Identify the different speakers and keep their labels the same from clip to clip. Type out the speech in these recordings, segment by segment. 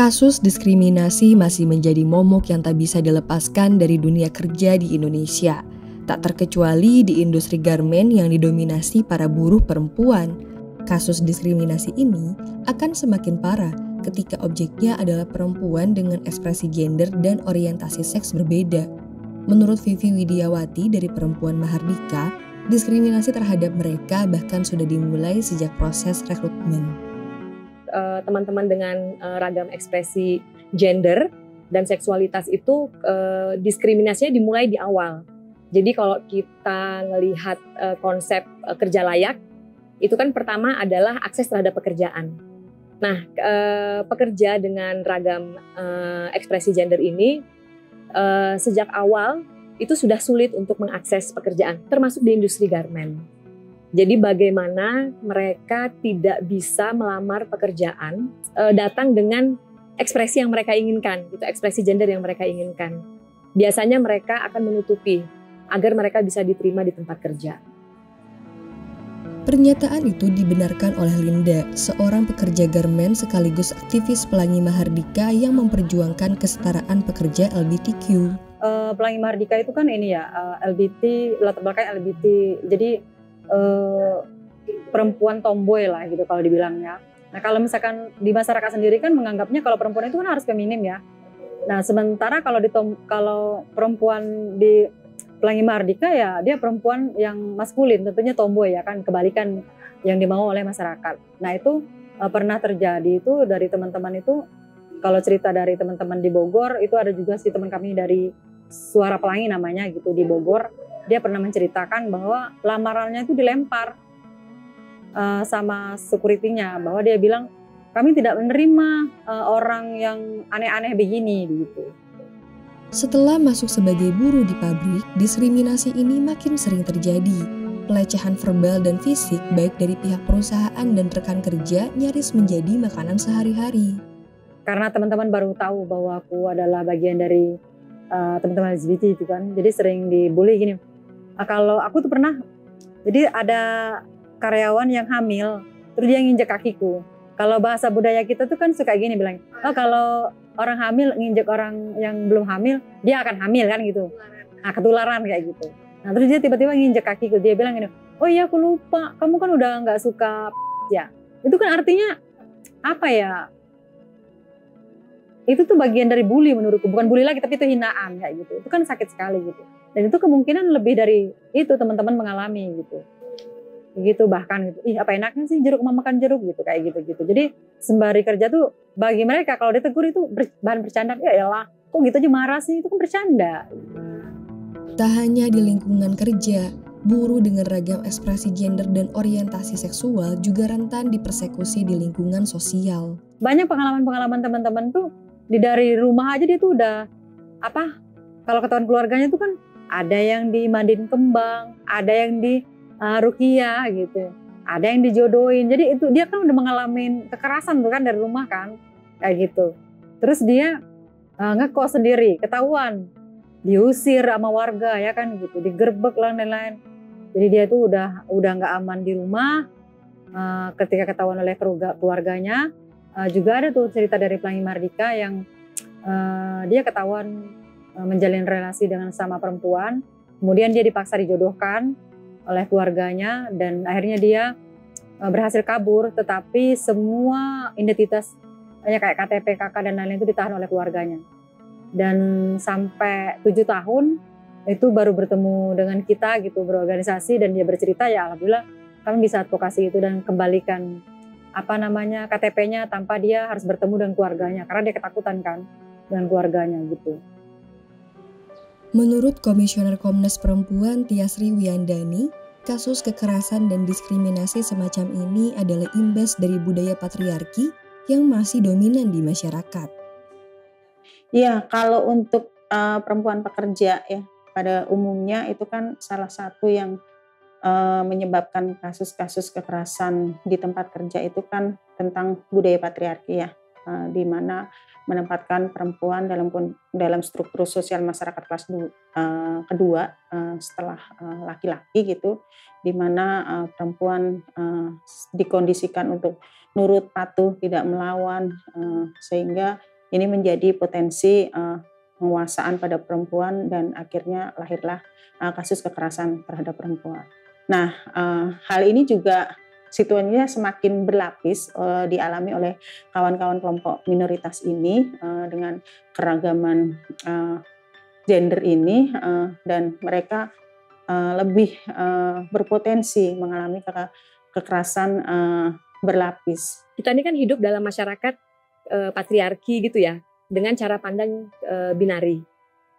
Speaker 1: Kasus diskriminasi masih menjadi momok yang tak bisa dilepaskan dari dunia kerja di Indonesia. Tak terkecuali di industri garmen yang didominasi para buruh perempuan. Kasus diskriminasi ini akan semakin parah ketika objeknya adalah perempuan dengan ekspresi gender dan orientasi seks berbeda. Menurut Vivi Widiawati dari Perempuan Mahardika, diskriminasi terhadap mereka bahkan sudah dimulai sejak proses rekrutmen.
Speaker 2: Teman-teman dengan ragam ekspresi gender dan seksualitas itu diskriminasinya dimulai di awal. Jadi kalau kita melihat konsep kerja layak, itu kan pertama adalah akses terhadap pekerjaan. Nah, pekerja dengan ragam ekspresi gender ini sejak awal itu sudah sulit untuk mengakses pekerjaan, termasuk di industri garmen. Jadi bagaimana mereka tidak bisa melamar pekerjaan datang dengan ekspresi yang mereka inginkan, gitu, ekspresi gender yang mereka inginkan. Biasanya mereka akan menutupi agar mereka bisa diterima di tempat kerja.
Speaker 1: Pernyataan itu dibenarkan oleh Linda, seorang pekerja garmen sekaligus aktivis Pelangi Mahardika yang memperjuangkan kesetaraan pekerja LGBTQ.
Speaker 3: Pelangi Mahardika itu kan ini ya, LGBT, latar belakang LGBT, jadi perempuan tomboy lah gitu kalau dibilangnya. Nah kalau misalkan di masyarakat sendiri kan menganggapnya kalau perempuan itu kan harus feminim ya. Nah sementara kalau perempuan di Pelangi Mahardika ya dia perempuan yang maskulin, tentunya tomboy ya kan, kebalikan yang dimau oleh masyarakat. Nah itu pernah terjadi itu dari teman-teman itu, kalau cerita dari teman-teman di Bogor itu ada juga sih teman kami dari Suara Pelangi namanya gitu di Bogor. Dia pernah menceritakan bahwa lamarannya itu dilempar sama security-nya, bahwa dia bilang kami tidak menerima orang yang aneh-aneh begini gitu.
Speaker 1: Setelah masuk sebagai buruh di pabrik, diskriminasi ini makin sering terjadi. Pelecehan verbal dan fisik baik dari pihak perusahaan dan rekan kerja nyaris menjadi makanan sehari-hari.
Speaker 3: Karena teman-teman baru tahu bahwa aku adalah bagian dari teman-teman LGBT itu kan, jadi sering dibully gini. Kalau aku tuh pernah, jadi ada karyawan yang hamil, terus dia nginjek kakiku. Kalau bahasa budaya kita tuh kan suka gini bilang, oh kalau orang hamil nginjek orang yang belum hamil, dia akan hamil kan gitu. Nah ketularan kayak gitu. Nah terus dia tiba-tiba nginjek kakiku, dia bilang gini, oh iya aku lupa, kamu kan udah nggak suka ya. Itu kan artinya apa ya? Itu tuh bagian dari bully menurutku, bukan bully lagi tapi itu hinaan kayak gitu. Itu kan sakit sekali gitu. Dan itu kemungkinan lebih dari itu teman-teman mengalami gitu. Gitu bahkan gitu. Ih apa enaknya sih jeruk makan jeruk gitu kayak gitu-gitu. Jadi sembari kerja tuh bagi mereka kalau ditegur itu bahan bercanda, ya elah kok gitu aja marah sih, itu kan bercanda.
Speaker 1: Tak hanya di lingkungan kerja, buruh dengan ragam ekspresi gender dan orientasi seksual juga rentan dipersekusi di lingkungan sosial.
Speaker 3: Banyak pengalaman-pengalaman teman-teman tuh dari rumah aja dia tuh udah apa? Kalau ketahuan keluarganya tuh kan ada yang dimandiin kembang, ada yang di ruqyah gitu, ada yang dijodohin. Jadi itu dia kan udah mengalami kekerasan tuh kan dari rumah kan, kayak gitu. Terus dia ngekos sendiri, ketahuan, diusir sama warga ya kan gitu, digerebek lah lain-lain. Jadi dia tuh udah nggak aman di rumah. Ketika ketahuan oleh keluarganya, juga ada tuh cerita dari Pelangi Mahardika yang dia ketahuan menjalin relasi dengan sama perempuan, kemudian dia dipaksa dijodohkan oleh keluarganya dan akhirnya dia berhasil kabur, tetapi semua identitas kayak KTP, KK dan lain-lain itu ditahan oleh keluarganya. Dan sampai 7 tahun itu baru bertemu dengan kita gitu, berorganisasi, dan dia bercerita ya alhamdulillah kami bisa advokasi itu dan kembalikan KTP-nya tanpa dia harus bertemu dengan keluarganya karena dia ketakutan kan dengan keluarganya gitu.
Speaker 1: Menurut Komisioner Komnas Perempuan Tiasri Wiyandani, kasus kekerasan dan diskriminasi semacam ini adalah imbas dari budaya patriarki yang masih dominan di masyarakat.
Speaker 4: Iya, kalau untuk perempuan pekerja ya pada umumnya itu kan salah satu yang menyebabkan kasus-kasus kekerasan di tempat kerja itu kan tentang budaya patriarki ya, di mana menempatkan perempuan dalam struktur sosial masyarakat kelas kedua setelah laki-laki gitu, di mana perempuan dikondisikan untuk nurut, patuh, tidak melawan, sehingga ini menjadi potensi penguasaan pada perempuan dan akhirnya lahirlah kasus kekerasan terhadap perempuan. Nah, hal ini juga situasinya semakin berlapis dialami oleh kawan-kawan kelompok minoritas ini dengan keragaman gender ini dan mereka lebih berpotensi mengalami kekerasan berlapis.
Speaker 2: Kita ini kan hidup dalam masyarakat patriarki gitu ya, dengan cara pandang binari,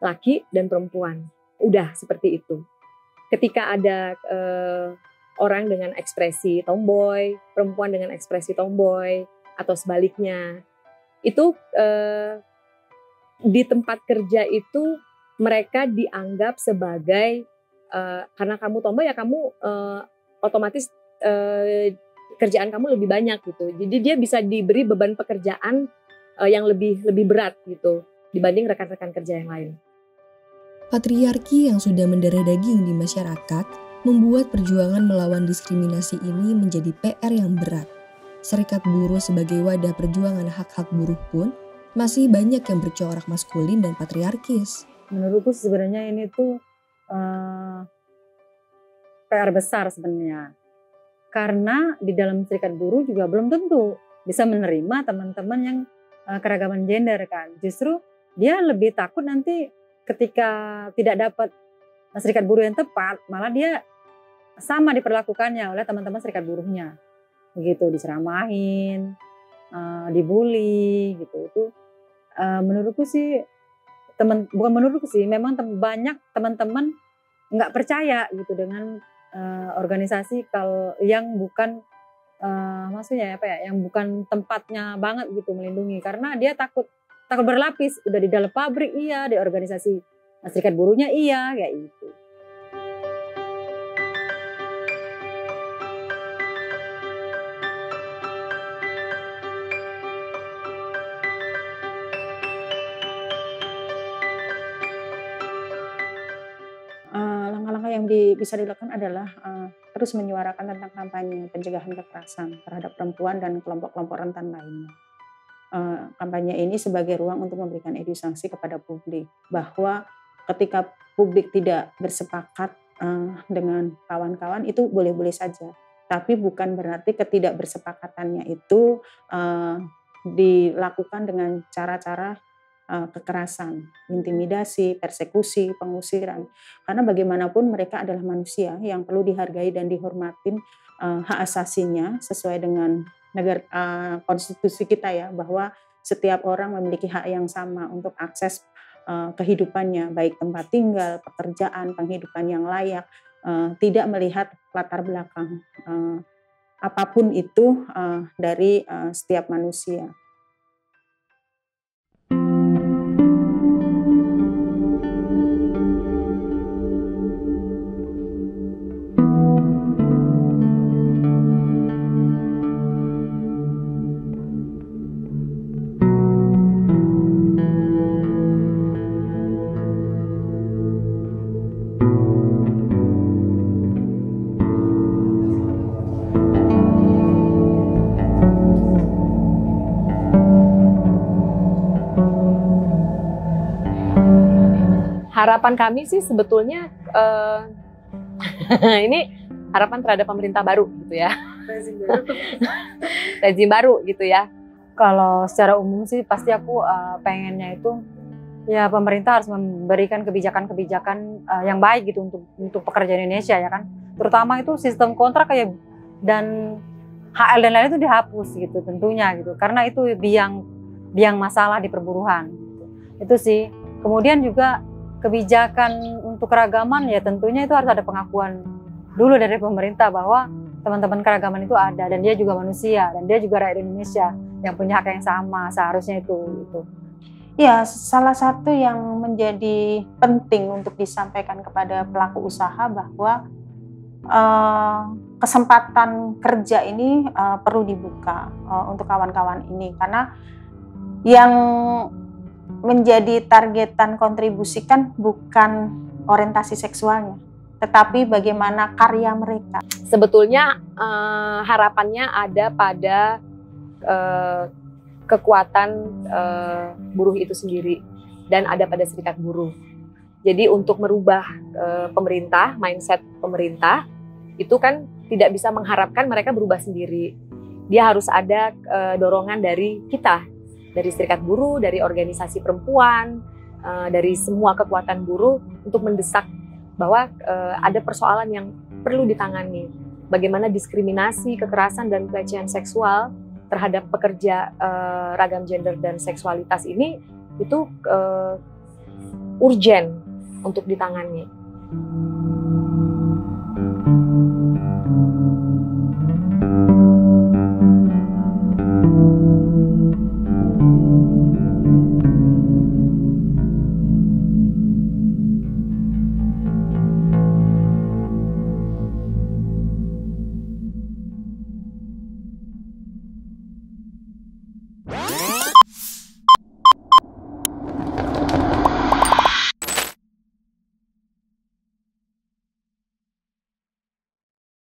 Speaker 2: laki dan perempuan. Udah seperti itu. Ketika ada orang dengan ekspresi tomboy, perempuan dengan ekspresi tomboy, atau sebaliknya, itu di tempat kerja itu mereka dianggap sebagai karena kamu tomboy ya kamu otomatis kerjaan kamu lebih banyak gitu. Jadi dia bisa diberi beban pekerjaan yang lebih berat gitu dibanding rekan-rekan kerja yang lain.
Speaker 1: Patriarki yang sudah mendarah daging di masyarakat membuat perjuangan melawan diskriminasi ini menjadi PR yang berat. Serikat Buruh sebagai wadah perjuangan hak-hak buruh pun masih banyak yang bercorak maskulin dan patriarkis.
Speaker 3: Menurutku sebenarnya ini tuh PR besar sebenarnya. Karena di dalam serikat buruh juga belum tentu bisa menerima teman-teman yang keragaman gender kan. Justru dia lebih takut nanti ketika tidak dapat serikat buruh yang tepat, malah dia sama diperlakukannya oleh teman-teman serikat buruhnya. Begitu, diceramahin, dibully gitu. Itu menurutku sih bukan menurutku sih, memang banyak teman-teman nggak percaya gitu dengan organisasi yang bukan maksudnya apa ya, yang bukan tempatnya banget gitu melindungi, karena dia takut berlapis, udah di dalam pabrik iya, di organisasi serikat buruhnya iya, kayak gitu.
Speaker 4: Langkah-langkah yang bisa dilakukan adalah terus menyuarakan tentang kampanye pencegahan kekerasan terhadap perempuan dan kelompok-kelompok rentan lainnya. Kampanye ini sebagai ruang untuk memberikan edukasi kepada publik bahwa ketika publik tidak bersepakat dengan kawan-kawan itu boleh-boleh saja, tapi bukan berarti ketidakbersepakatannya itu dilakukan dengan cara-cara kekerasan, intimidasi, persekusi, pengusiran. Karena bagaimanapun mereka adalah manusia yang perlu dihargai dan dihormatin hak asasinya sesuai dengan konstitusi kita ya, bahwa setiap orang memiliki hak yang sama untuk akses kehidupannya, baik tempat tinggal, pekerjaan, penghidupan yang layak, tidak melihat latar belakang apapun itu dari setiap manusia.
Speaker 2: Harapan kami sih sebetulnya ini harapan terhadap pemerintah baru gitu ya. Rezim baru gitu ya.
Speaker 3: Kalau secara umum sih pasti aku pengennya itu ya pemerintah harus memberikan kebijakan-kebijakan yang baik gitu untuk pekerja Indonesia ya kan. Terutama itu sistem kontrak kayak dan HL dan lain itu dihapus gitu tentunya gitu. Karena itu biang masalah di perburuhan. Itu sih. Kemudian juga kebijakan untuk keragaman ya tentunya itu harus ada pengakuan dulu dari pemerintah bahwa teman-teman keragaman itu ada dan dia juga manusia dan dia juga rakyat Indonesia yang punya hak yang sama, seharusnya itu.
Speaker 4: Ya, salah satu yang menjadi penting untuk disampaikan kepada pelaku usaha bahwa kesempatan kerja ini perlu dibuka untuk kawan-kawan ini, karena yang menjadi targetan kontribusi kan bukan orientasi seksualnya, tetapi bagaimana karya mereka.
Speaker 2: Sebetulnya harapannya ada pada kekuatan buruh itu sendiri dan ada pada serikat buruh. Jadi untuk merubah pemerintah, mindset pemerintah itu kan tidak bisa mengharapkan mereka berubah sendiri. Dia harus ada dorongan dari kita, dari serikat buruh, dari organisasi perempuan, dari semua kekuatan buruh untuk mendesak bahwa ada persoalan yang perlu ditangani. Bagaimana diskriminasi, kekerasan, dan pelecehan seksual terhadap pekerja ragam gender dan seksualitas ini itu urgent untuk ditangani.